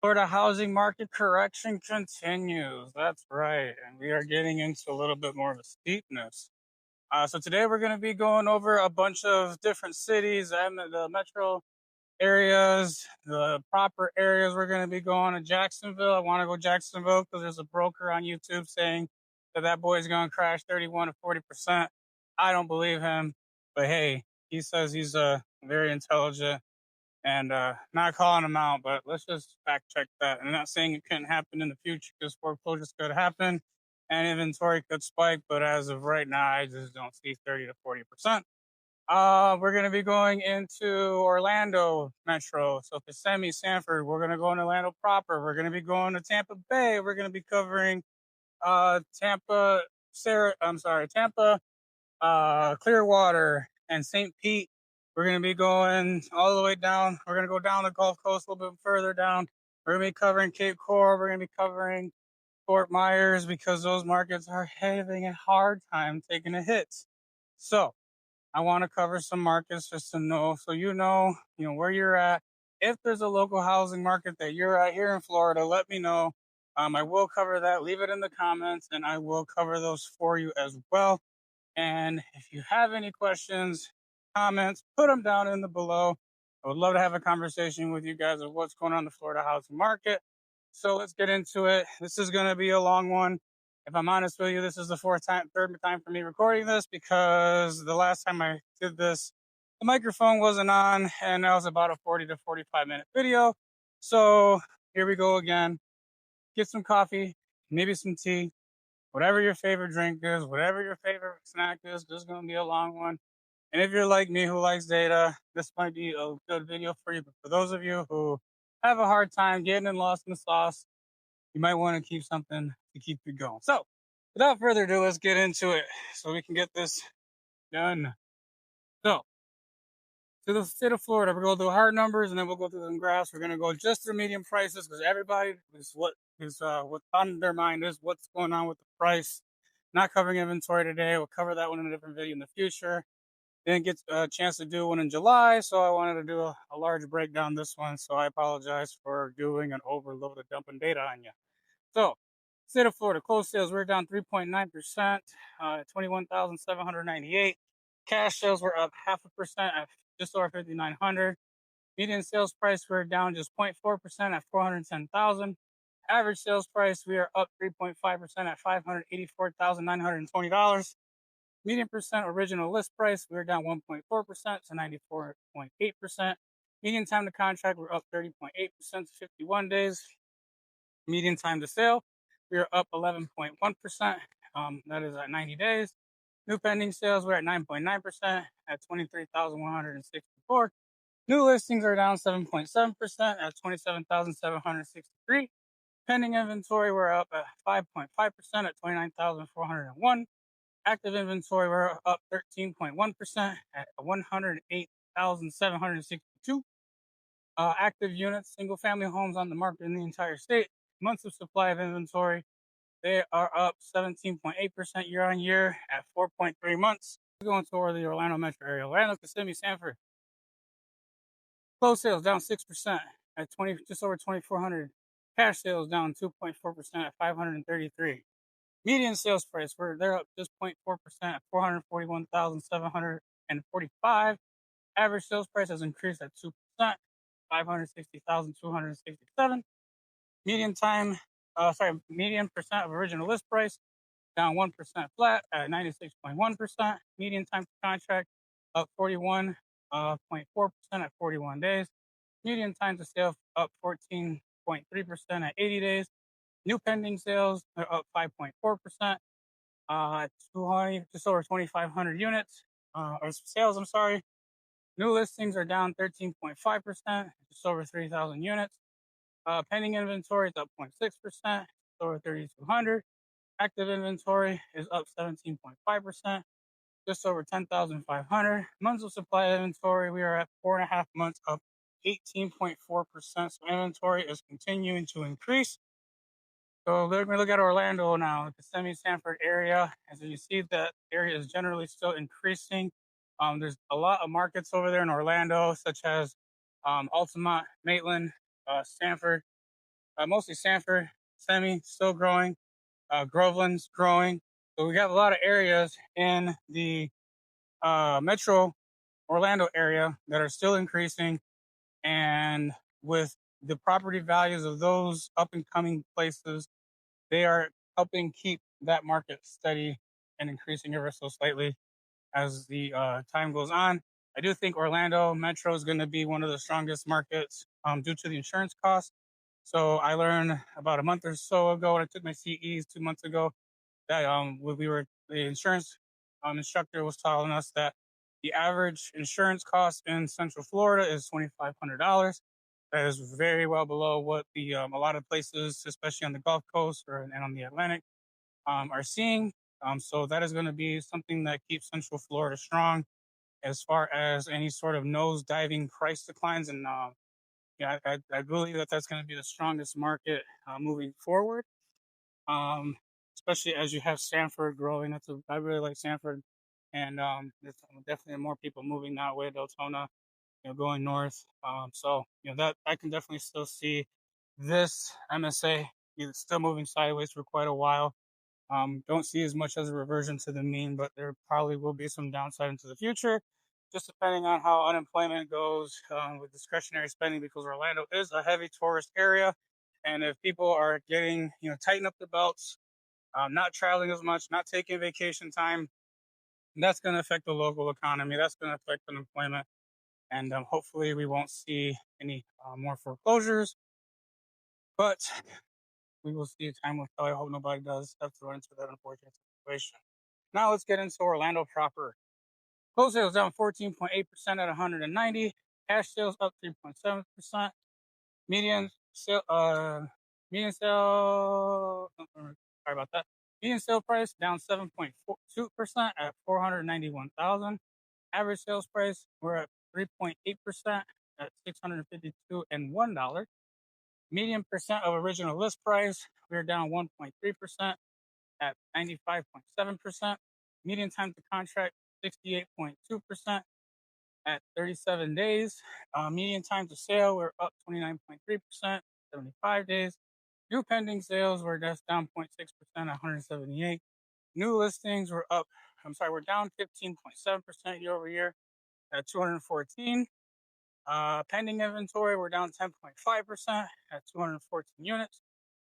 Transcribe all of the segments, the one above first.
Florida housing market correction continues. That's right. And we are getting into a little bit more of a steepness. So today we're going to be going over a bunch of different cities and the metro areas, the proper areas. We're going to be going to Jacksonville. I want to go Jacksonville because there's a broker on YouTube saying that boy is going to crash 31 to 40%. I don't believe him, but hey, he says he's very intelligent and not calling them out, but let's just fact check that. I'm not saying it couldn't happen in the future because foreclosures could happen and inventory could spike, but as of right now, I just don't see 30 to 40%. We're going to be going into Orlando Metro, so Kissimmee, Sanford. We're going to go in Orlando proper. We're going to be going to Tampa Bay. We're going to be covering Tampa, Clearwater, and St. Pete. We're going to be going all the way down. We're going to go down the Gulf Coast a little bit further down. We're going to be covering Cape Coral. We're going to be covering Fort Myers because those markets are having a hard time taking a hit. So I want to cover some markets just to know, so you know where you're at. If there's a local housing market that you're at here in Florida, let me know. I will cover that. Leave it in the comments, and I will cover those for you as well. And if you have any questions, comments, put them down in the below. I would love to have a conversation with you guys of what's going on in the Florida housing market. So let's get into it. This is going to be a long one. If I'm honest with you, this is the third time for me recording this because the last time I did this, the microphone wasn't on and that was about a 40 to 45-minute video. So here we go again. Get some coffee, maybe some tea, whatever your favorite drink is, whatever your favorite snack is. This is going to be a long one. And if you're like me who likes data, this might be a good video for you. But for those of you who have a hard time getting lost in the sauce, you might want to keep something to keep you going. So without further ado, let's get into it so we can get this done. So to the state of Florida, we're going to go through hard numbers and then we'll go through some graphs. We're going to go just through median prices because everybody is what's on their mind is what's going on with the price. Not covering inventory today. We'll cover that one in a different video in the future. Didn't get a chance to do one in July, so I wanted to do a large breakdown this one. So I apologize for doing an overload of dumping data on you. So, state of Florida closed sales were down 3.9%, 21,798. Cash sales were up 0.5% at just over 5,900. Median sales price were down just 0.4% at 410,000. Average sales price we are up 3.5% at $584,920. Median percent original list price we are down 1.4% to 94.8%. Median time to contract we're up 30.8% to 51 days. Median time to sale, we are up 11.1%. That is at 90 days. New pending sales, we're at 9.9% at 23,164. New listings are down 7.7% at 27,763. Pending inventory, we're up at 5.5% at 29,401. Active inventory, we're up 13.1% at 108,762. Active units, single family homes on the market in the entire state. Months of supply of inventory, they are up 17.8% year on year at 4.3 months. Going toward the Orlando metro area, Orlando, Kissimmee, Sanford. Closed sales down 6% at just over 2,400. Cash sales down 2.4% at 533. Median sales price, they're up just 0.4% at 441,745. Average sales price has increased at 2%, 560,267. Median percent of original list price down 1% flat at 96.1%. Median time to contract up 41.4% at 41 days. Median time to sale up 14.3% at 80 days. New pending sales are up 5.4%, at just over 2,500 units, or sales, I'm sorry. New listings are down 13.5%, just over 3,000 units. Pending inventory is up 0.6%, over 3,200. Active inventory is up 17.5%, just over 10,500. Months of supply inventory, we are at 4.5 months, up 18.4%. So inventory is continuing to increase. So let me look at Orlando now, the Kissimmee Sanford area. As you see, that area is generally still increasing. There's a lot of markets over there in Orlando, such as Altamont, Maitland, Sanford. mostly Sanford, Semi still growing, Groveland's growing. So we have a lot of areas in the metro Orlando area that are still increasing, and with the property values of those up and coming places, they are helping keep that market steady and increasing ever so slightly as the time goes on. I do think Orlando Metro is going to be one of the strongest markets due to the insurance costs. So I learned about a month or so ago when I took my CEs 2 months ago that we were the insurance instructor was telling us that the average insurance cost in Central Florida is $2,500. That is very well below what the a lot of places, especially on the Gulf Coast and on the Atlantic, are seeing. So that is going to be something that keeps Central Florida strong as far as any sort of nose diving price declines. And yeah, I believe that that's going to be the strongest market moving forward. Um, Especially as you have Sanford growing. I really like Sanford, and there's definitely more people moving that way. Deltona, going north. So that I can definitely still see this MSA still moving sideways for quite a while. Don't see as much as a reversion to the mean, but there probably will be some downside into the future, just depending on how unemployment goes with discretionary spending, because Orlando is a heavy tourist area. And if people are getting, tighten up the belts, not traveling as much, not taking vacation time, that's going to affect the local economy. That's going to affect unemployment. And hopefully we won't see any more foreclosures. But we will see. Time will tell. I hope nobody does have to run into that unfortunate situation. Now let's get into Orlando proper. Closed sales down 14.8% at 190. Cash sales up 3.7%. Median sale, median sale. Sorry about that. Median sale price down 7.2% at 491,000. Average sales price we're at 3.8% at $652.01. Median percent of original list price we're down 1.3% at 95.7%. Median time to contract 68.2% at 37 days. Median time to sale, we're up 29.3%, 75 days. New pending sales, we're just down 0.6% at 178. New listings, we're down 15.7% year over year at 214. Pending inventory, we're down 10.5% at 214 units.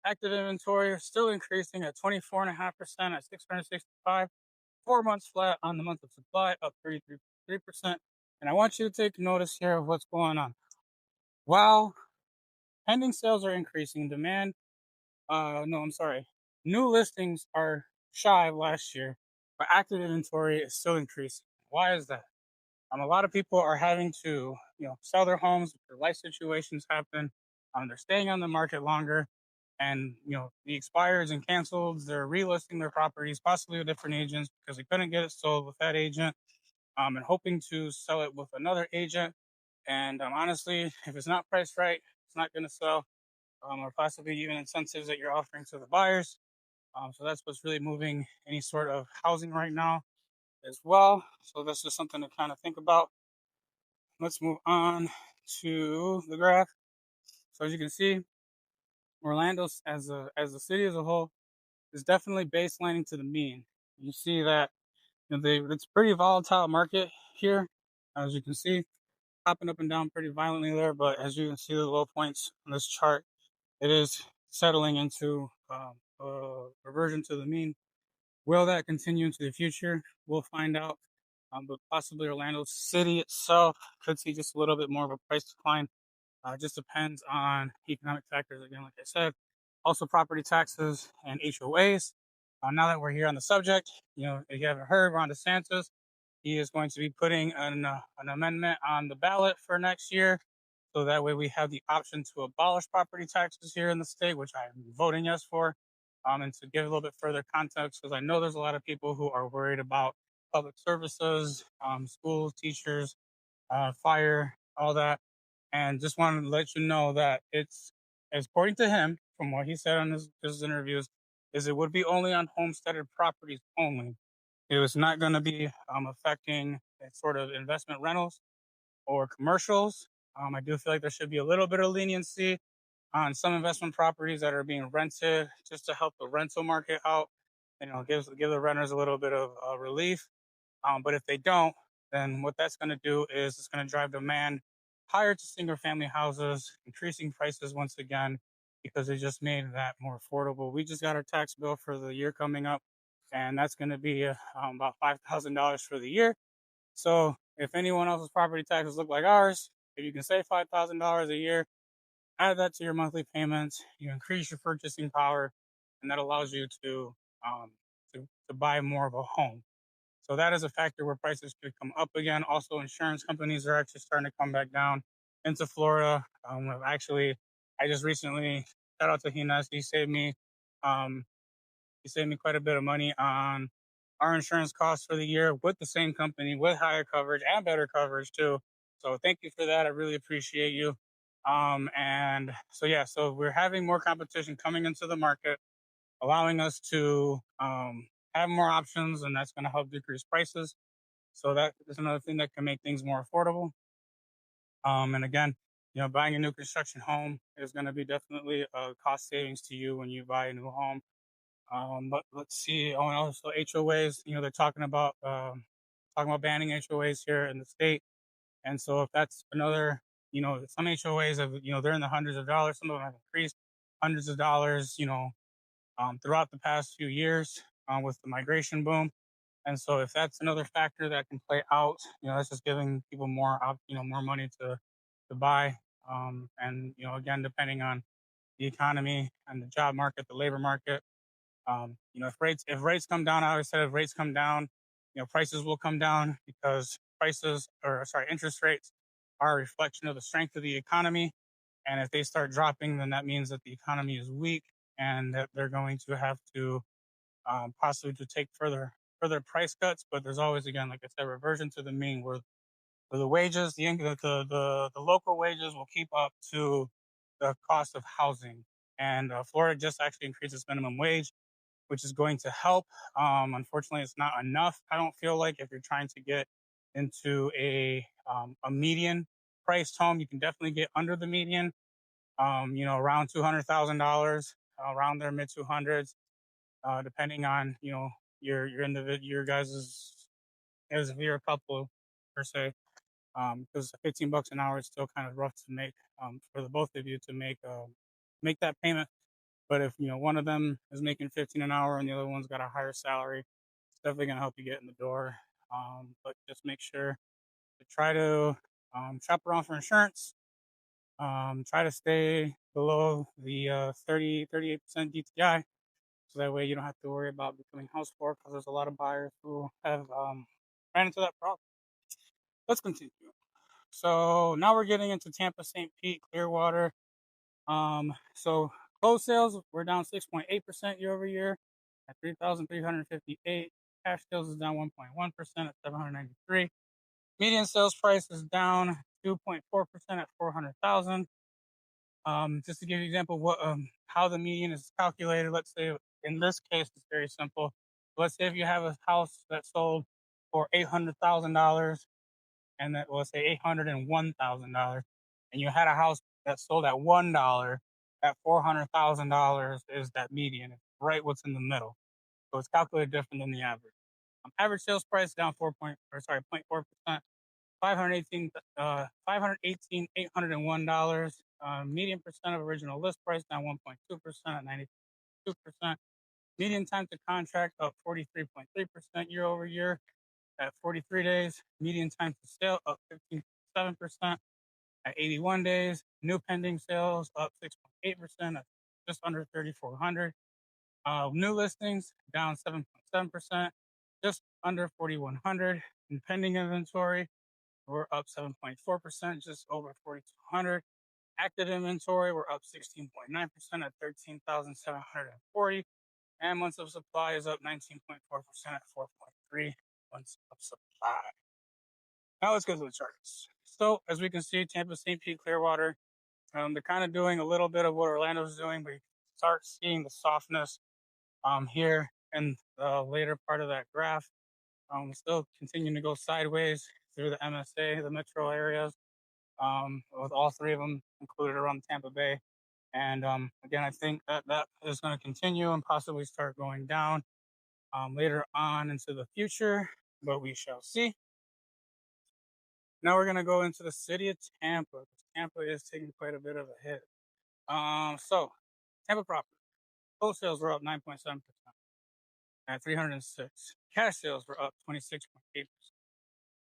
Active inventory is still increasing at 24.5% at 665. 4 months flat on the month of supply, up 33.3%. And I want you to take notice here of what's going on. While pending sales are increasing, new listings are shy of last year, but active inventory is still increasing. Why is that? A lot of people are having to, sell their homes. Their life situations happen. They're staying on the market longer, and the expires and cancels. They're relisting their properties, possibly with different agents because they couldn't get it sold with that agent, and hoping to sell it with another agent. And honestly, if it's not priced right, it's not going to sell, or possibly even incentives that you're offering to the buyers. So that's what's really moving any sort of housing right now as well. So that's just something to kind of think about. Let's move on to the graph. So as you can see, Orlando as a city as a whole is definitely baselining to the mean. You see that it's a pretty volatile market here, as you can see, popping up and down pretty violently there. But as you can see, the low points on this chart, it is settling into reversion to the mean. Will that continue into the future? We'll find out. But possibly Orlando City itself could see just a little bit more of a price decline. It just depends on economic factors, again, like I said. Also, property taxes and HOAs. Now that we're here on the subject, if you haven't heard, Ron DeSantis, he is going to be putting an amendment on the ballot for next year. So that way we have the option to abolish property taxes here in the state, which I'm voting yes for. And to give a little bit further context, because I know there's a lot of people who are worried about public services, schools, teachers, fire, all that. And just wanted to let you know that it's, according to him, from what he said on his interviews, is it would be only on homesteaded properties only. It was not going to be affecting sort of investment rentals or commercials. I do feel like there should be a little bit of leniency on some investment properties that are being rented just to help the rental market out. Give the renters a little bit of relief. But if they don't, then what that's going to do is it's going to drive demand higher to single family houses, increasing prices once again because they just made that more affordable. We just got our tax bill for the year coming up, and that's going to be about $5,000 for the year. So if anyone else's property taxes look like ours, if you can save $5,000 a year, add that to your monthly payments, you increase your purchasing power, and that allows you um, to buy more of a home. So that is a factor where prices could come up again. Also, insurance companies are actually starting to come back down into Florida. I just recently shout out to Hinas. Um, he saved me quite a bit of money on our insurance costs for the year with the same company, with higher coverage and better coverage too. So thank you for that. I really appreciate you. And so yeah, so we're having more competition coming into the market, allowing us to have more options, and that's going to help decrease prices. So that is another thing that can make things more affordable. And again, buying a new construction home is going to be definitely a cost savings to you when you buy a new home. But let's see. Oh, and also HOAs. They're talking about banning HOAs here in the state. And so if that's another, some HOAs have, they're in the hundreds of dollars. Some of them have increased hundreds of dollars. Throughout the past few years with the migration boom. And so if that's another factor that can play out, that's just giving people more money to buy. And again, depending on the economy and the job market, the labor market, if rates come down, I always said if rates come down, prices will come down because interest rates are a reflection of the strength of the economy. And if they start dropping, then that means that the economy is weak and that they're going to have to possibly to take further price cuts. But there's always, again, like I said, reversion to the mean where the wages, the local wages will keep up to the cost of housing. And Florida just actually increased its minimum wage, which is going to help. Unfortunately, it's not enough. I don't feel like if you're trying to get into a median priced home, you can definitely get under the median. Around $200,000, around their mid 200s, depending on your guys's as if you're a couple per se. Because $15 an hour is still kind of rough to make for the both of you to make that payment. But if one of them is making 15 an hour and the other one's got a higher salary, it's definitely gonna help you get in the door. But just make sure to try to shop around for insurance. Try to stay below the 38% DTI, so that way you don't have to worry about becoming house poor because there's a lot of buyers who have ran into that problem. Let's continue. So now we're getting into Tampa, St. Pete, Clearwater. So closed sales were down 6.8% year over year at 3,358. Cash sales is down 1.1% at 793. Median sales price is down 2.4% at 400,000. Just to give you an example of how the median is calculated, let's say in this case it's very simple. Let's say if you have a house that sold for $800,000, and that, let's say $801,000, and you had a house that sold at $1, that $400,000 is that median. It's right what's in the middle. So it's calculated different than the average. Average sales price down 0.4%, 518 $801. Median percent of original list price down 1.2% at 92%. Median time to contract up 43.3% year over year at 43 days. Median time to sale up 15.7% at 81 days. New pending sales up 6.8% at just under 3,400. New listings down 7.7%, just under 4,100. And pending inventory, we're up 7.4%, just over 4,200. Active inventory, we're up 16.9% at 13,740. And months of supply is up 19.4% at 4.3 months of supply. Now let's go to the charts. So as we can see, Tampa, St. Pete, Clearwater, they're kind of doing a little bit of what Orlando's doing, but you start seeing the softness here in the later part of that graph. Still continuing to go sideways through the MSA, the metro areas, with all three of them included around Tampa Bay. And again, I think that that is going to continue and possibly start going down later on into the future, but we shall see. Now we're going to go into the city of Tampa. Tampa is taking quite a bit of a hit. So Tampa property wholesales were up 9.7% at 306. Cash sales were up 26.8%.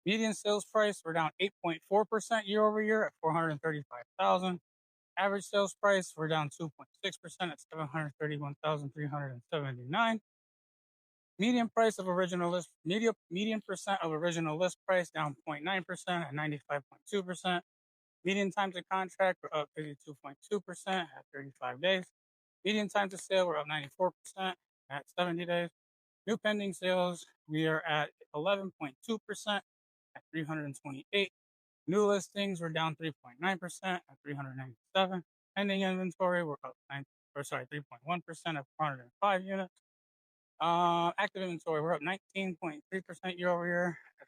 Median sales price were down 8.4% year over year at 435,000. Average sales price were down 2.6% at 731,379. Median price of original list median percent of original list price down 0.9% at 95.2%. Median time to contract were up 52.2% at 35 days. Median time to sale were up 94% at 70 days. New pending sales, we are at 11.2% at 328. New listings were down 3.9% at 397. Pending inventory were up 3.1% at 405 units. Active inventory we're up 19.3% year over year at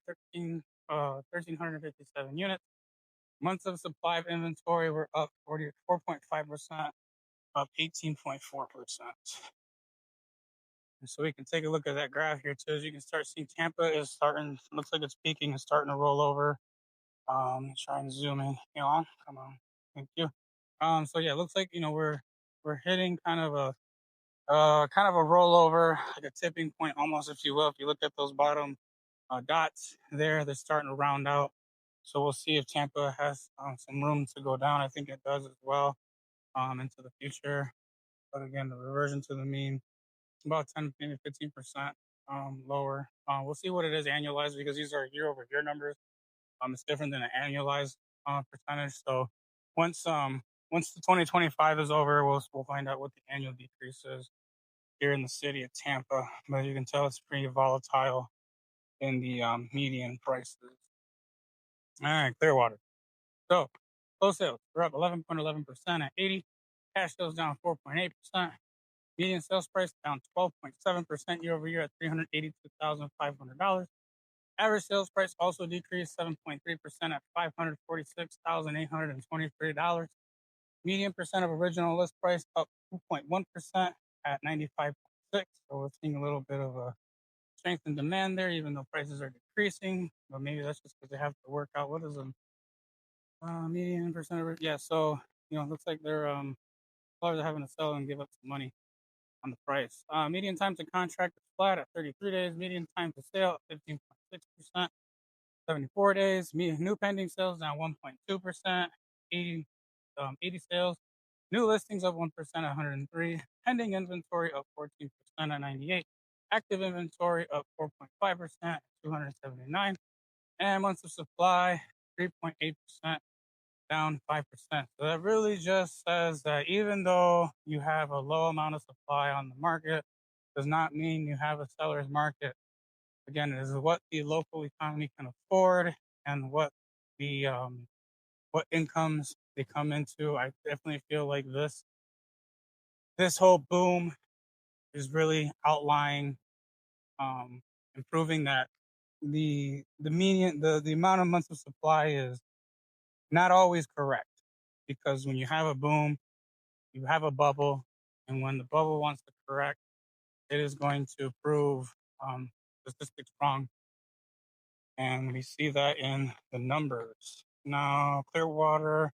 1,357 units. Months of supply of inventory were up 44.5%, up 18.4%. And so we can take a look at that graph here too. As you can start seeing, Tampa is starting. Looks like it's peaking and starting to roll over. Try and zoom in. Come on. Thank you. So yeah, it looks like we're hitting kind of a rollover, like a tipping point almost, if you will. If you look at those bottom dots there, they're starting to round out. So we'll see if Tampa has some room to go down. I think it does as well into the future. But again, the reversion to the mean, about 10, maybe 15% lower. We'll see what it is annualized because these are year over year numbers. It's different than an annualized percentage. So once the 2025 is over, we'll find out what the annual decrease is here in the city of Tampa. But you can tell it's pretty volatile in the median prices. All right, Clearwater. So close sales we're up 11.11% at 80. Cash sales down 4.8%. Median sales price down 12.7% year over year at $382,500. Average sales price also decreased 7.3% at $546,823. Median percent of original list price up 2.1% at 95.6. So we're seeing a little bit of a strength in demand there, even though prices are decreasing. But maybe that's just because they have to work out what is a median percent of yeah. So it looks like they're sellers are having to sell and give up some money on the price. Median time to contract is flat at 33 days. Median time to sale at 15.6%. 74 days. New pending sales down 1.2%. 80 sales. New listings up 1% at 103. Pending inventory up 14% at 98. Active inventory up 4.5% at 279. And months of supply 3.8%, down 5%. So that really just says that even though you have a low amount of supply on the market, does not mean you have a seller's market. Again, it is what the local economy can afford and the what incomes they come into. I definitely feel like this whole boom is really outlining, improving that the amount of months of supply is not always correct, because when you have a boom, you have a bubble, and when the bubble wants to correct, it is going to prove statistics wrong, and we see that in the numbers. Now, Clearwater,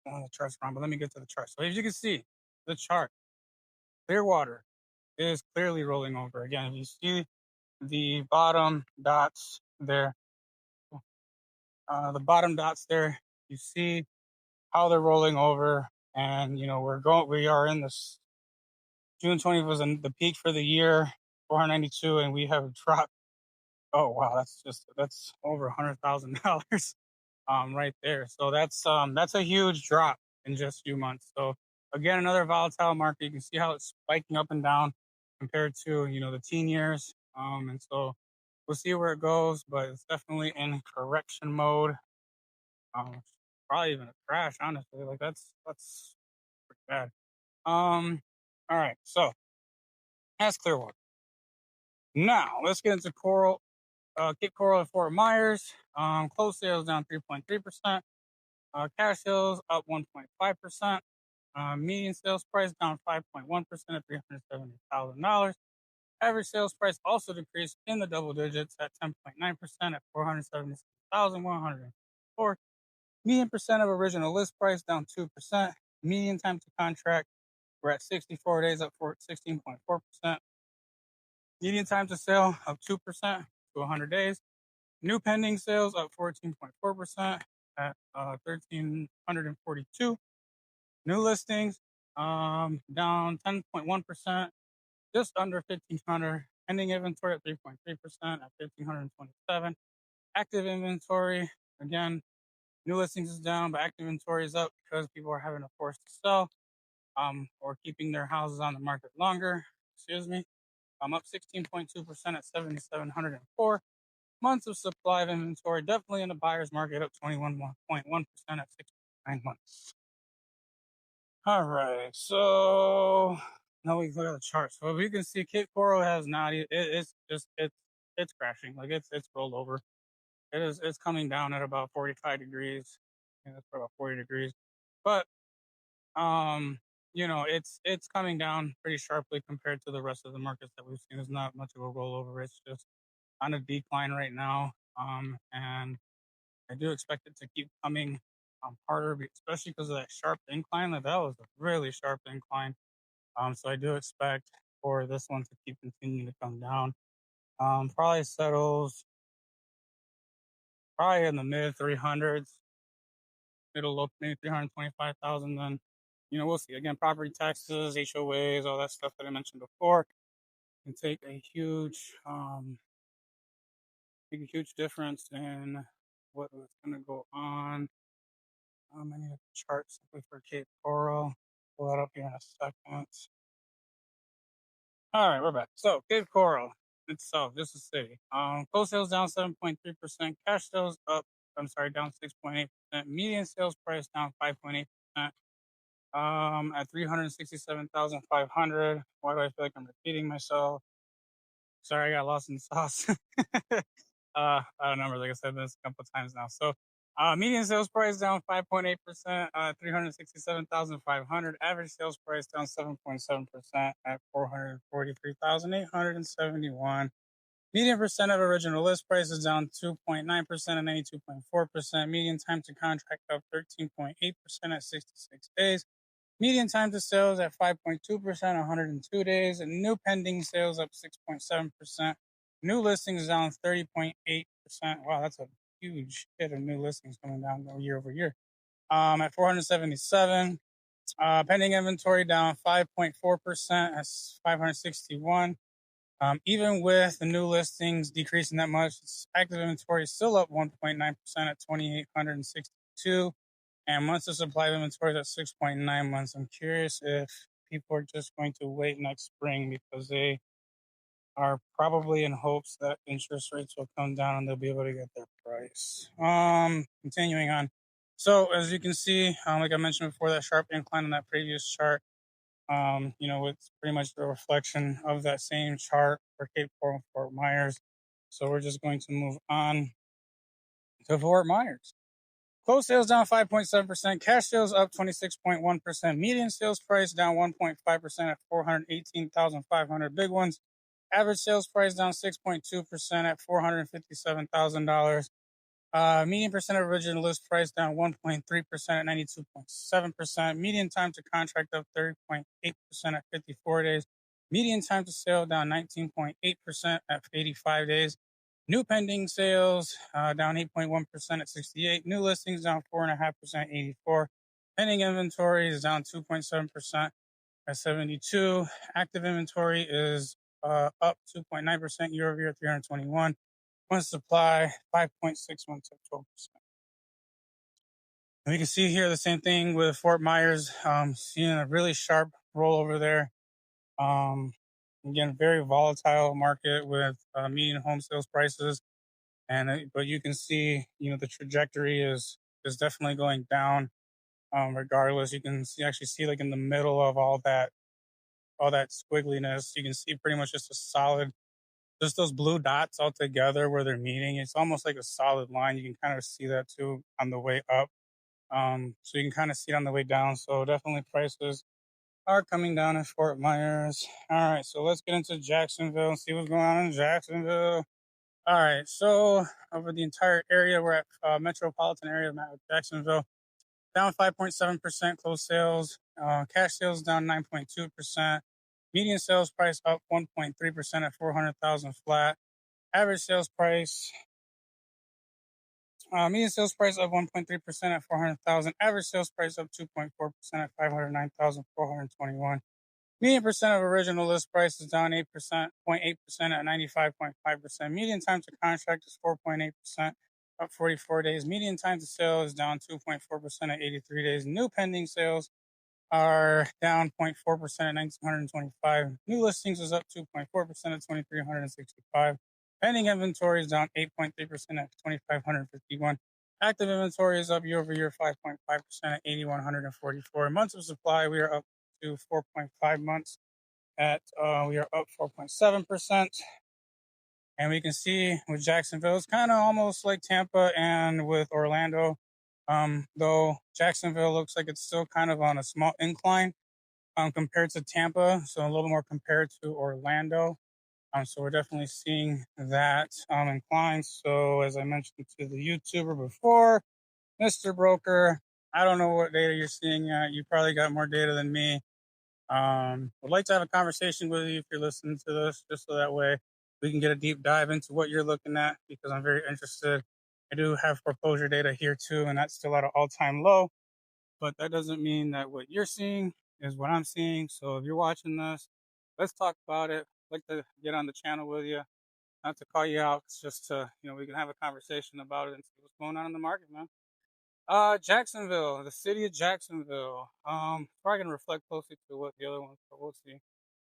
the chart's wrong, but let me get to the chart. So as you can see, the chart, Clearwater is clearly rolling over. Again, you see the bottom dots there, you see how they're rolling over, and we are in this. June 20th was the peak for the year, 492, and we have dropped. Oh wow, that's over $100,000 right there. So that's a huge drop in just a few months. So again, another volatile market. You can see how it's spiking up and down compared to the teen years. And so we'll see where it goes, but it's definitely in correction mode. Probably even a crash, honestly. Like that's pretty bad. All right, so that's Clearwater. Now let's get into Cape Coral and Fort Myers. Closed sales down 3.3%. Cash sales up 1.5%. Median sales price down 5.1% at $370,000. Average sales price also decreased in the double digits at 10.9% at $476,104. Median percent of original list price down 2%. Median time to contract, we're at 64 days, up for 16.4%. Median time to sale up 2% to 100 days. New pending sales up 14.4% at 1,342. New listings down 10.1%, just under 1,500. Pending inventory at 3.3% at 1,527. Active inventory, again, new listings is down, but active inventory is up because people are having to force to sell or keeping their houses on the market longer. Excuse me. I'm up 16.2% at 7,704. Months of supply of inventory, definitely in the buyer's market, up 21.1% at 6.9 months. All right, so now we look at the chart. So we can see Cape Coral has not. It's crashing. Like it's rolled over. It's coming down at about 45 degrees. Yeah, that's about 40 degrees. But it's coming down pretty sharply compared to the rest of the markets that we've seen. There's not much of a rollover. It's just on a decline right now. And I do expect it to keep coming harder, especially because of that sharp incline. Like that was a really sharp incline. So I do expect for this one to keep continuing to come down. Probably settles probably in the mid 300s. It'll look maybe 325,000. Then, we'll see. Again, property taxes, HOAs, all that stuff that I mentioned before can make a huge difference in what was going to go on. I need a chart simply for Cape Coral. Pull that up here in a second. All right, we're back. So Cape Coral itself, just the city. Closed sales down 7.3%. Cash sales up. I'm sorry, down 6.8%. Median sales price down 5.8%. At 367,500. Why do I feel like I'm repeating myself? Sorry, I got lost in the sauce. I don't remember. Like I said this a couple of times now. So, median sales price down 5.8%, 367,500. Average sales price down 7.7% at 443,871. Median percent of original list price is down 2.9% and 92.4%. Median time to contract up 13.8% at 66 days. Median time to sales at 5.2%, 102 days. And new pending sales up 6.7%. New listings down 30.8%. Wow, that's a huge hit of new listings coming down year over year. At 477. Pending inventory down 5.4%. That's 561. Even with the new listings decreasing that much, active inventory is still up 1.9% at 2,862. And months of supply of inventory is at 6.9 months. I'm curious if people are just going to wait next spring because they are probably in hopes that interest rates will come down and they'll be able to get their price. Continuing on. So as you can see, like I mentioned before, that sharp incline on that previous chart, it's pretty much the reflection of that same chart for Cape Coral and Fort Myers. So we're just going to move on to Fort Myers. Closed sales down 5.7%. Cash sales up 26.1%. Median sales price down 1.5% at 418,500. Big ones. Average sales price down 6.2% at $457,000. Median percent of original list price down 1.3% at 92.7%. Median time to contract up 30.8% at 54 days. Median time to sale down 19.8% at 85 days. New pending sales down 8.1% at 68. New listings down 4.5% 84. Pending inventory is down 2.7% at 72. Active inventory is up 2.9% year over year, 321. Month supply 5.61 to 12%. And we can see here the same thing with Fort Myers, seeing a really sharp rollover there. Again, very volatile market with median home sales prices, but you can see, the trajectory is definitely going down. Regardless, you can actually see like in the middle of all that squiggliness, you can see pretty much just those blue dots all together where they're meeting. It's almost like a solid line. You can kind of see that too on the way up. So you can kind of see it on the way down. So definitely prices are coming down in Fort Myers. All right, so let's get into Jacksonville and see what's going on in Jacksonville. All right, so over the entire area, we're at metropolitan area of Jacksonville, down 5.7% closed sales. Cash sales down 9.2%. Median sales price up 1.3% at 400,000 flat. Average sales price, median sales price up 1.3% at 400,000. Average sales price up 2.4% at 509,421. Median percent of original list price is down 8%, 0.8% at 95.5%. Median time to contract is 4.8%, up 44 days. Median time to sale is down 2.4% at 83 days. New pending sales are down 0.4% at 1,925. New listings is up 2.4% at 2,365. Pending inventory is down 8.3% at 2,551. Active inventory is up year over year 5.5% at 8,144. Months of supply, we are up to 4.5 months at we are up 4.7%. And we can see with Jacksonville, it's kind of almost like Tampa and with Orlando. Though Jacksonville looks like it's still kind of on a small incline compared to Tampa, so a little more compared to Orlando. So we're definitely seeing that incline. So as I mentioned to the YouTuber before, Mr. Broker, I don't know what data you're seeing yet. You probably got more data than me. Would like to have a conversation with you if you're listening to this, just so that way we can get a deep dive into what you're looking at, because I'm very interested. I do have foreclosure data here too, and that's still at an all-time low, but that doesn't mean that what you're seeing is what I'm seeing. So if you're watching this, let's talk about it. I'd like to get on the channel with you, not to call you out. It's just to, we can have a conversation about it and see what's going on in the market, man. Jacksonville, the city of Jacksonville. Probably gonna reflect closely to what the other ones, but we'll see.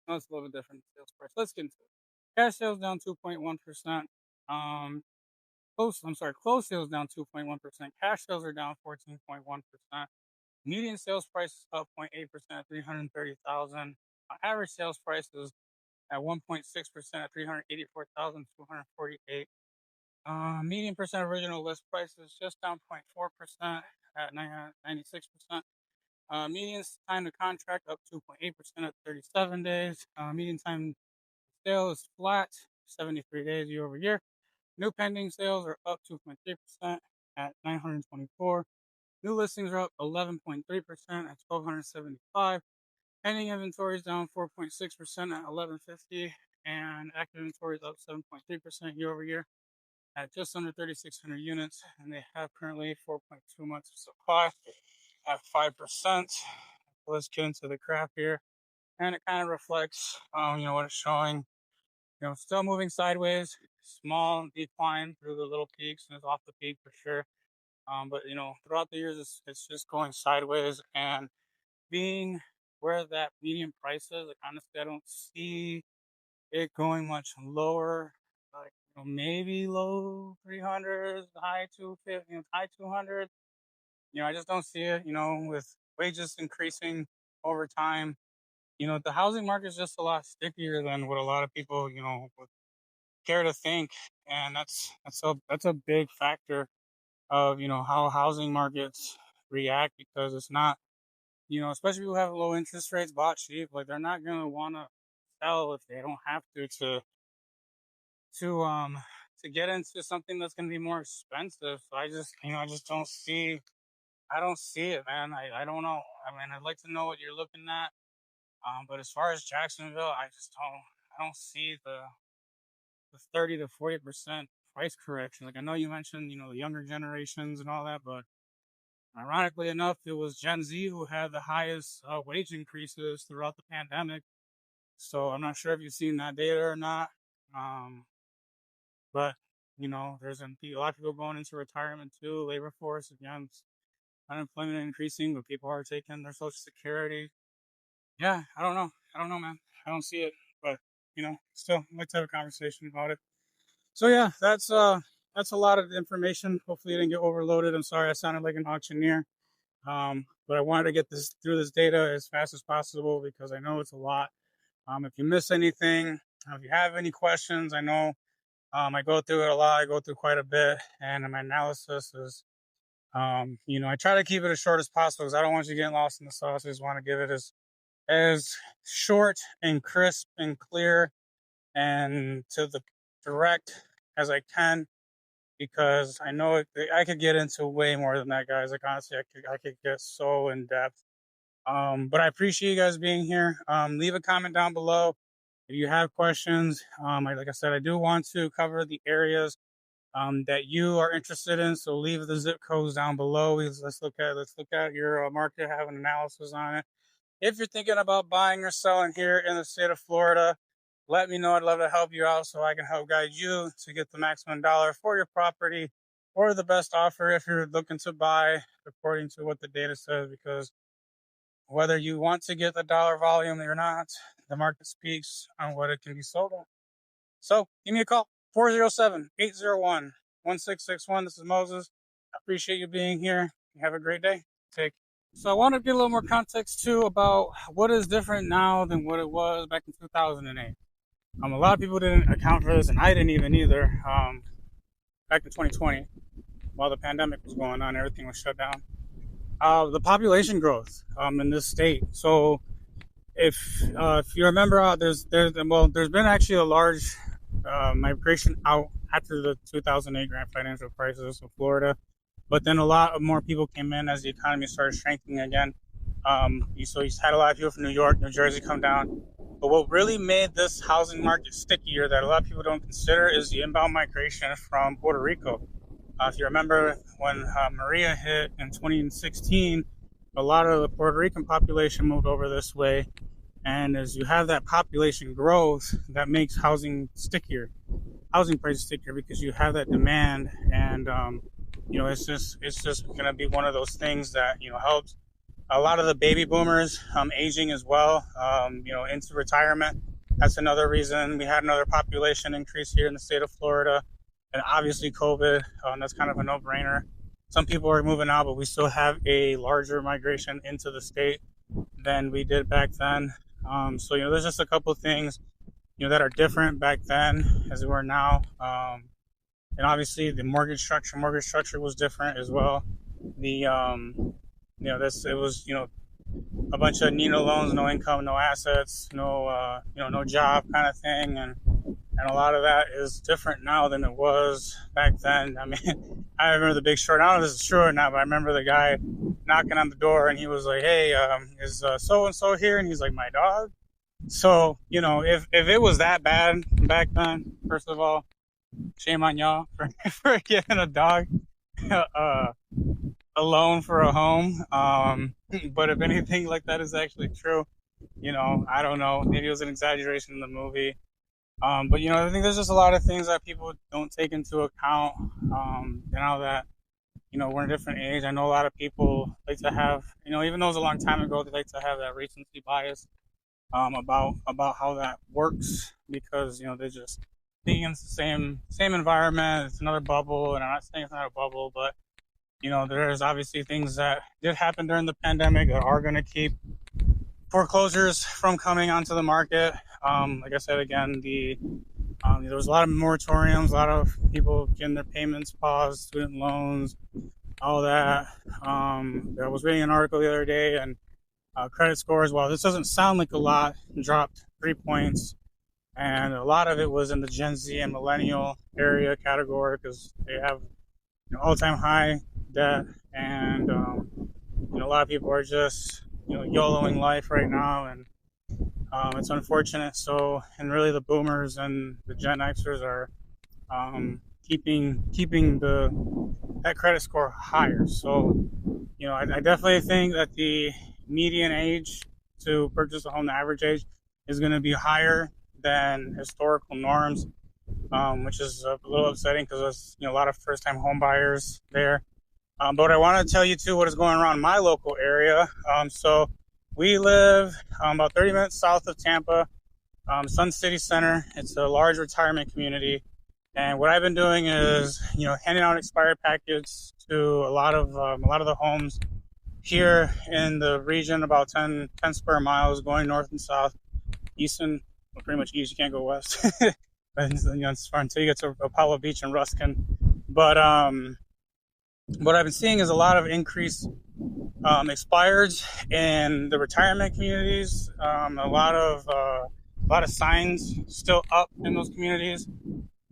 No, it's a little bit different sales price. Let's get into it. Cash sales down 2.1%. Closed sales down 2.1%. Cash sales are down 14.1%. Median sales price is up 0.8% at 330,000. Average sales price is at 1.6% at 384,248. Median percent original list price is just down 0.4% at 96%. Median time to contract up 2.8% at 37 days. Median time sale is flat, 73 days year over year. New pending sales are up 2.3% at 924. New listings are up 11.3% at 1,275. Pending inventory is down 4.6% at 1,150. And active inventory is up 7.3% year over year at just under 3,600 units, and they have currently 4.2 months of supply at 5%. Let's get into the graph here, and it kind of reflects, what it's showing. Still moving sideways, small decline through the little peaks, and it's off the peak for sure. But throughout the years, it's just going sideways, and being where that median price is, like honestly, I don't see it going much lower. Like maybe low 300s, high 250, high 200s. I just don't see it. With wages increasing over time, the housing market is just a lot stickier than what a lot of people, would care to think, and that's a big factor of how housing markets react, because it's not, especially people who have low interest rates bought cheap, like they're not gonna want to sell if they don't have to to get into something that's going to be more expensive. So I just don't see it, man. I don't know. I mean, I'd like to know what you're looking at. But as far as Jacksonville, I don't see the 30 to 40% price correction. Like I know you mentioned, the younger generations and all that, but ironically enough, it was Gen Z who had the highest wage increases throughout the pandemic. So I'm not sure if you've seen that data or not. Um, But there's a lot of people going into retirement too. Labor force again, unemployment increasing, but people are taking their Social Security. Yeah, I don't know. I don't know, man. I don't see it, but still, I'd like to have a conversation about it. So yeah, that's a lot of information. Hopefully, it didn't get overloaded. I'm sorry, I sounded like an auctioneer. But I wanted to get this through this data as fast as possible because I know it's a lot. If you miss anything, if you have any questions, I know I go through it a lot. I go through quite a bit, and my analysis is I try to keep it as short as possible because I don't want you getting lost in the sauce. I just want to give it as short and crisp and clear and to the direct as I can, because I know I could get into way more than that, guys. Like honestly, I could get so in depth. But I appreciate you guys being here. Leave a comment down below if you have questions. Like I said, I do want to cover the areas that you are interested in. So leave the zip codes down below. Let's look at your market, have an analysis on it. If you're thinking about buying or selling here in the state of Florida, let me know. I'd love to help you out so I can help guide you to get the maximum dollar for your property or the best offer if you're looking to buy according to what the data says. Because whether you want to get the dollar volume or not, the market speaks on what it can be sold at. So give me a call, 407-801-1661. This is Moses. I appreciate you being here. Have a great day. Take care. So I want to get a little more context too about what is different now than what it was back in 2008. A lot of people didn't account for this, and I didn't even either. Back in 2020, while the pandemic was going on, everything was shut down. The population growth in this state. So if you remember, there's been actually a large migration out after the 2008 grand financial crisis of Florida, but then a lot of more people came in as the economy started strengthening again. So you had a lot of people from New York, New Jersey come down. But what really made this housing market stickier that a lot of people don't consider is the inbound migration from Puerto Rico. If you remember when Maria hit in 2016, a lot of the Puerto Rican population moved over this way. And as you have that population growth, that makes housing stickier, housing prices stickier, because you have that demand. And, it's just going to be one of those things that, helps a lot of the baby boomers aging as well, into retirement. That's another reason we had another population increase here in the state of Florida. And obviously COVID, that's kind of a no-brainer. Some people are moving out, but we still have a larger migration into the state than we did back then. So there's just a couple of things, that are different back then as we were now. And obviously the mortgage structure was different as well. The, it was, a bunch of Nino loans, no income, no assets, no job kind of thing. And a lot of that is different now than it was back then. I mean, I remember The Big Short. I don't know if this is true or not, but I remember the guy knocking on the door and he was like, "Hey, is so-and-so here?" And he's like, "My dog." So, if it was that bad back then, first of all, shame on y'all for giving a dog a loan for a home. But if anything like that is actually true, I don't know. Maybe it was an exaggeration in the movie. But I think there's just a lot of things that people don't take into account. Now that we're in a different age, I know a lot of people like to have, even though it was a long time ago, they like to have that recency bias about how that works, because they're just being in the same environment. It's another bubble, and I'm not saying it's not a bubble, but there's obviously things that did happen during the pandemic that are going to keep foreclosures from coming onto the market. Like I said, again, there was a lot of moratoriums, a lot of people getting their payments paused, student loans, all that. I was reading an article the other day, and credit scores, while this doesn't sound like a lot, dropped 3 points. And a lot of it was in the Gen Z and millennial area category, because they have all-time high debt. And, a lot of people are just, YOLOing life right now. And it's unfortunate. So, and really the boomers and the Gen Xers are keeping that credit score higher. So, I definitely think that the median age to purchase a home, the average age, is going to be higher than historical norms, which is a little upsetting because there's a lot of first-time home buyers there. But I want to tell you too what is going on in my local area. So we live about 30 minutes south of Tampa, Sun City Center. It's a large retirement community, and what I've been doing is handing out expired packets to a lot of the homes here in the region, about 10 square miles, going north and south, east and pretty much east. You can't go west. It's far until you get to Apollo Beach and Ruskin. But what I've been seeing is a lot of increased expireds in the retirement communities. A lot of signs still up in those communities,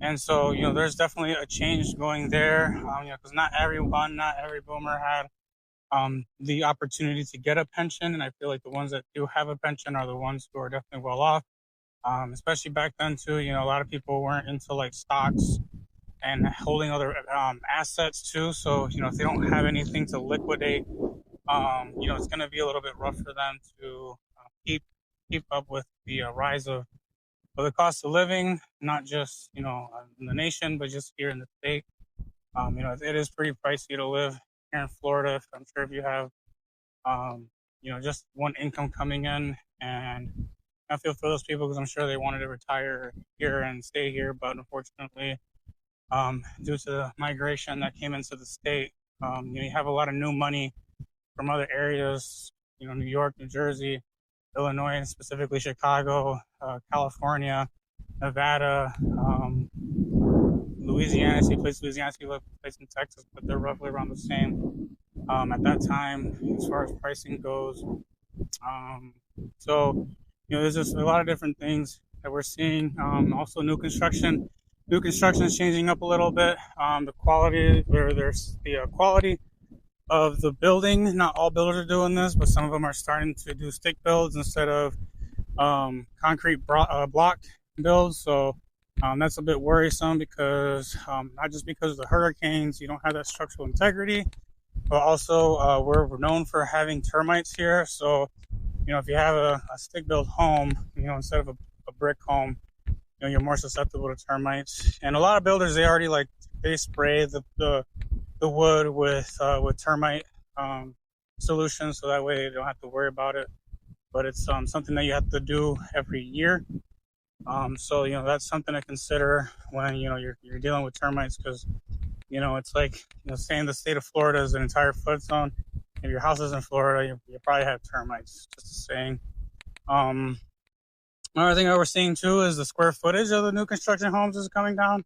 and so there's definitely a change going there. Because not every boomer had the opportunity to get a pension, and I feel like the ones that do have a pension are the ones who are definitely well off. Especially back then too, a lot of people weren't into like stocks and holding other assets too. So if they don't have anything to liquidate, it's going to be a little bit rough for them to keep up with the rise of the cost of living, not just in the nation, but just here in the state. It is pretty pricey to live here in Florida. I'm sure if you have just one income coming in, and I feel for those people because I'm sure they wanted to retire here and stay here, but unfortunately, due to the migration that came into the state, you have a lot of new money from other areas, New York, New Jersey, Illinois, specifically Chicago, California, Nevada, Louisiana. I see places Louisiana, I see places in Texas, but they're roughly around the same at that time as far as pricing goes. So, there's just a lot of different things that we're seeing. Also, new construction. New construction is changing up a little bit. The quality, there's the quality of the building. Not all builders are doing this, but some of them are starting to do stick builds instead of concrete block builds. So that's a bit worrisome because not just because of the hurricanes, you don't have that structural integrity, but also we're known for having termites here. So if you have a stick built home, instead of a brick home, you're more susceptible to termites. And a lot of builders, they spray the wood with termite solutions, so that way you don't have to worry about it. But it's something that you have to do every year. So that's something to consider when you're dealing with termites, because it's like saying the state of Florida is an entire flood zone. If your house is in Florida, you probably have termites. Just saying. Another thing that we're seeing too is the square footage of the new construction homes is coming down,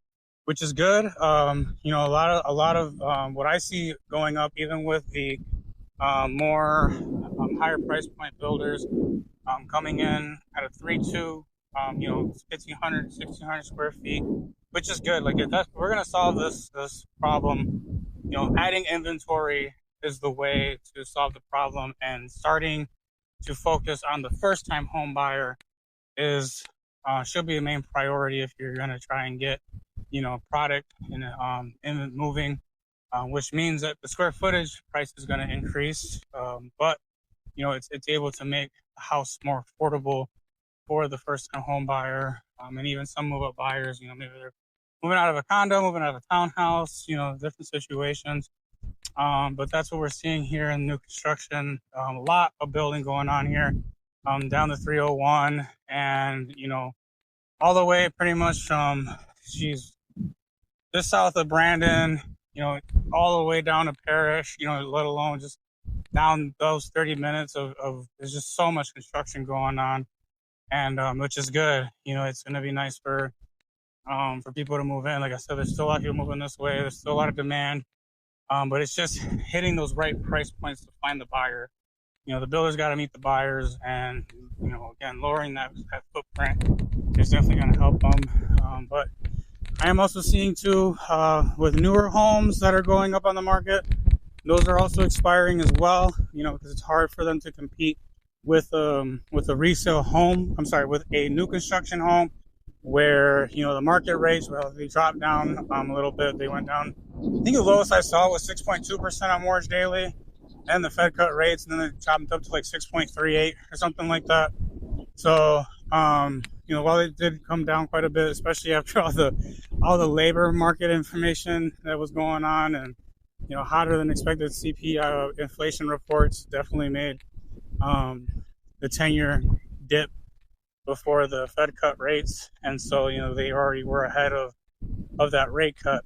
which is good. A lot of what I see going up, even with the more higher price point builders coming in at a 3.2, 1,500, 1,600 square feet, which is good. Like we're gonna solve this problem. Adding inventory is the way to solve the problem, and starting to focus on the first time home buyer should be a main priority if you're gonna try and get product in moving, which means that the square footage price is going to increase, but it's able to make the house more affordable for the first time home buyer, and even some move up buyers. Maybe they're moving out of a condo, moving out of a townhouse, different situations. But that's what we're seeing here in new construction. A lot of building going on here, down the 301, and all the way pretty much from just south of Brandon, all the way down to Parrish, let alone just down those 30 minutes of there's just so much construction going on, and which is good. It's going to be nice for people to move in. Like I said, there's still a lot of people moving this way. There's still a lot of demand, but it's just hitting those right price points to find the buyer. The builders got to meet the buyers, and again, lowering that footprint is definitely going to help them. But I am also seeing too, with newer homes that are going up on the market, those are also expiring as well. Because it's hard for them to compete with a resale home. I'm sorry, with a new construction home, where the market rates, well, they dropped down a little bit. They went down. I think the lowest I saw was 6.2% on mortgage daily, and the Fed cut rates, and then they chopped up to like 6.38 or something like that. So, while they did come down quite a bit, especially after all the labor market information that was going on, and hotter than expected CPI inflation reports definitely made the 10-year dip before the Fed cut rates, and so they already were ahead of that rate cut.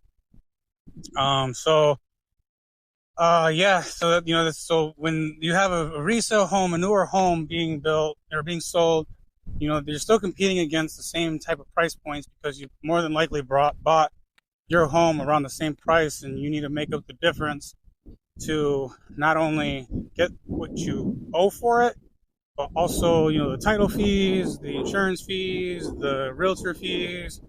So so when you have a resale home, a newer home being built or being sold, you're still competing against the same type of price points, because you more than likely bought your home around the same price, and you need to make up the difference to not only get what you owe for it, but also, the title fees, the insurance fees, the realtor fees,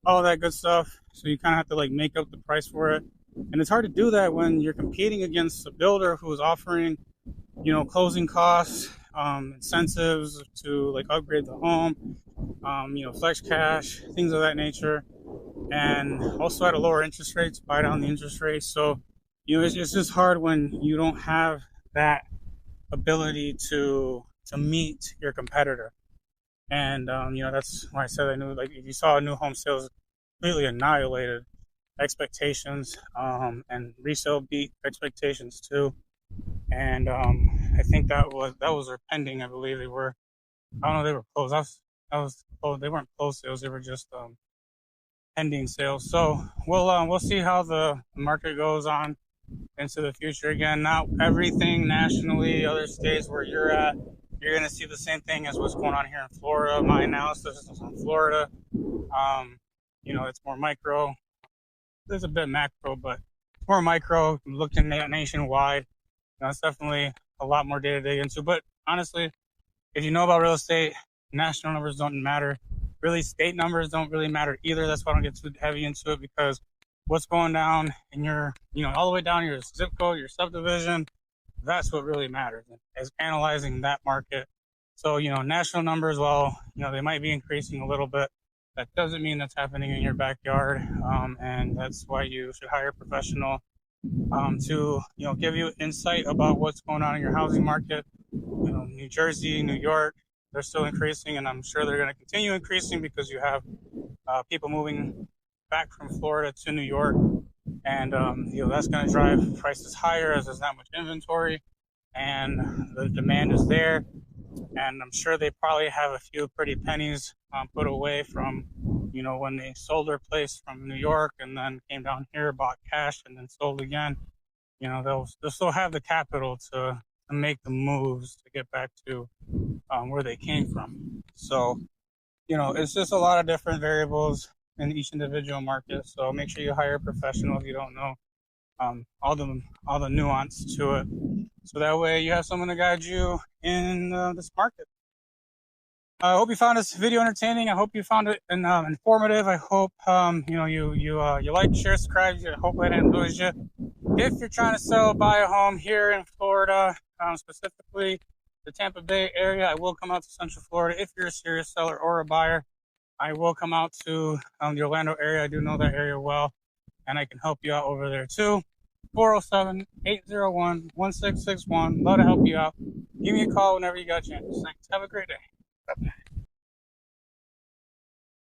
all that good stuff. So you kind of have to like make up the price for it. And it's hard to do that when you're competing against a builder who is offering, closing costs, incentives to like upgrade the home, flex cash, things of that nature, and also at a lower interest rate to buy down the interest rate. So, it's just hard when you don't have that ability to meet your competitor. And that's why I said I knew, like, if you saw a new home sales completely annihilated expectations, and resale beat expectations too. And I think that was their pending. I believe they were. I don't know. They were closed. I was closed. They weren't closed sales. They were just pending sales. So we'll see how the market goes on into the future. Again, not everything nationally, other states where you're at, you're going to see the same thing as what's going on here in Florida. My analysis is on Florida. It's more micro. There's a bit macro, but it's more micro. Looking at nationwide, it's definitely a lot more data to dig into. But honestly, if you know about real estate, national numbers don't matter. Really, state numbers don't really matter either. That's why I don't get too heavy into it, because what's going down in your, all the way down your zip code, your subdivision, that's what really matters, is analyzing that market. So, national numbers, well, they might be increasing a little bit. That doesn't mean that's happening in your backyard. And that's why you should hire a professional to, give you insight about what's going on in your housing market. New Jersey, New York, they're still increasing, and I'm sure they're going to continue increasing because you have people moving back from Florida to New York, and that's going to drive prices higher as there's not much inventory, and the demand is there. And I'm sure they probably have a few pretty pennies put away from, when they sold their place from New York and then came down here, bought cash, and then sold again. They'll still have the capital to make the moves to get back to where they came from. So, it's just a lot of different variables in each individual market. So make sure you hire a professional if you don't know all the nuance to it. So that way you have someone to guide you in this market. I hope you found this video entertaining. I hope you found it informative. I hope you like, share, subscribe. I hope I didn't lose you. If you're trying to buy a home here in Florida, specifically the Tampa Bay area, I will come out to Central Florida. If you're a serious seller or a buyer, I will come out to the Orlando area. I do know that area well, and I can help you out over there too. 407-801-1661. Love to help you out. Give me a call whenever you got a chance. Thanks. Have a great day. Bye-bye.